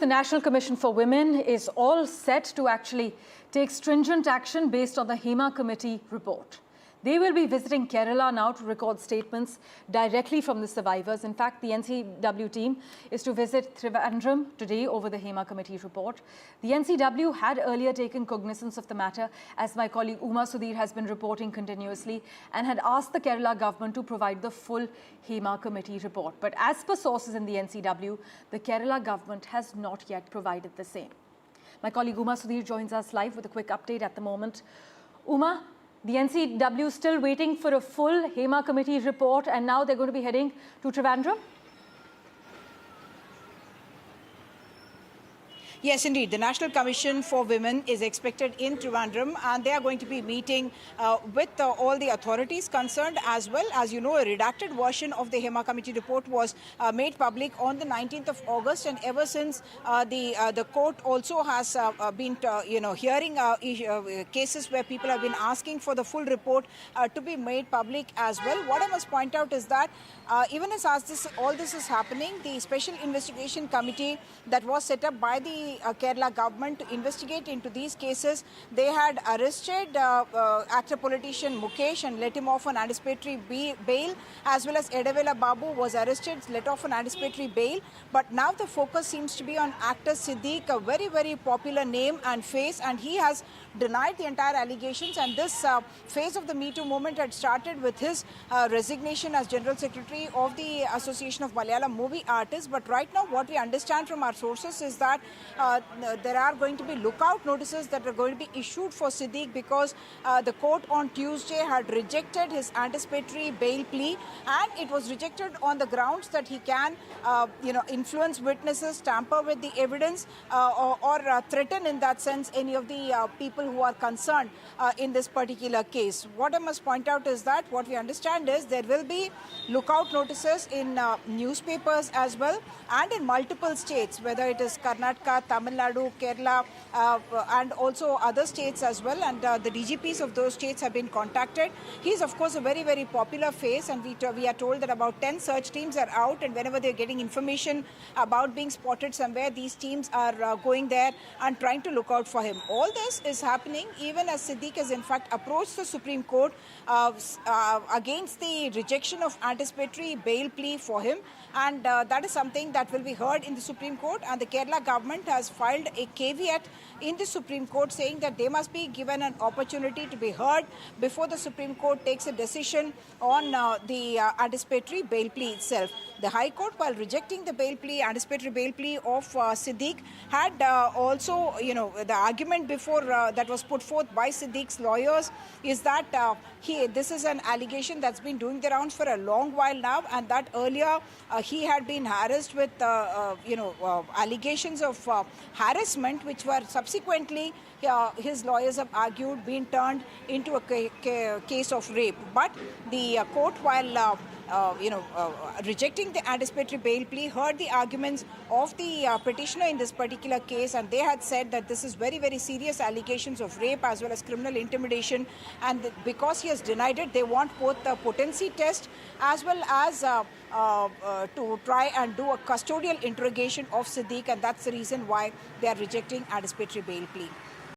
The National Commission for Women is all set to actually take stringent action based on the HEMA Committee report. They will be visiting Kerala now to record statements directly from the survivors. In fact, the NCW team is to visit Trivandrum today over the HEMA Committee report. The NCW had earlier taken cognizance of the matter, as my colleague Uma Sudhir has been reporting continuously, and had asked the Kerala government to provide the full HEMA Committee report. But as per sources in the NCW, the Kerala government has not yet provided the same. My colleague Uma Sudhir joins us live with a quick update at the moment. Uma, the NCW is still waiting for a full HEMA Committee report, and now they're going to be heading to Trivandrum? Yes, indeed. The National Commission for Women is expected in Trivandrum, and they are going to be meeting with all the authorities concerned as well. As you know, a redacted version of the HEMA Committee report was made public on the 19th of August, and ever since the court also has been hearing cases where people have been asking for the full report to be made public as well. What I must point out is that even as all this is happening, the Special Investigation Committee that was set up by the Kerala government to investigate into these cases, they had arrested actor politician Mukesh and let him off on anticipatory bail, as well as Edavela Babu was arrested, let off on anticipatory bail. But now the focus seems to be on actor Siddique, a very, very popular name and face, and he has denied the entire allegations. And this phase of the Me Too movement had started with his resignation as General Secretary of the Association of Malayalam Movie Artists. But right now what we understand from our sources is that there are going to be lookout notices that are going to be issued for Siddique, because the court on Tuesday had rejected his anticipatory bail plea, and it was rejected on the grounds that he can influence witnesses, tamper with the evidence, or threaten in that sense any of the people who are concerned in this particular case. What I must point out is that what we understand is there will be lookout notices in newspapers as well, and in multiple states, whether it is Karnataka, Tamil Nadu, Kerala, and also other states as well. And the DGPs of those states have been contacted. He is, of course, a very, very popular face, and we are told that about 10 search teams are out, and whenever they're getting information about being spotted somewhere, these teams are going there and trying to look out for him. All this is happening even as Siddique has in fact approached the Supreme Court against the rejection of anticipatory bail plea for him, and that is something that will be heard in the Supreme Court. And the Kerala government has filed a caveat in the Supreme Court saying that they must be given an opportunity to be heard before the Supreme Court takes a decision on the anticipatory bail plea itself. The High Court, while rejecting the anticipatory bail plea of Siddique, had also, the argument before that was put forth by Siddique's lawyers is that this is an allegation that's been doing the rounds for a long while now, and that earlier he had been harassed with, allegations of harassment, which were subsequently, his lawyers have argued, been turned into a case of rape. But the court, while rejecting the anticipatory bail plea, heard the arguments of the petitioner in this particular case, and they had said that this is very, very serious allegations of rape as well as criminal intimidation, and because he has denied it, they want both the potency test as well as to try and do a custodial interrogation of Siddique, and that's the reason why they are rejecting anticipatory bail plea.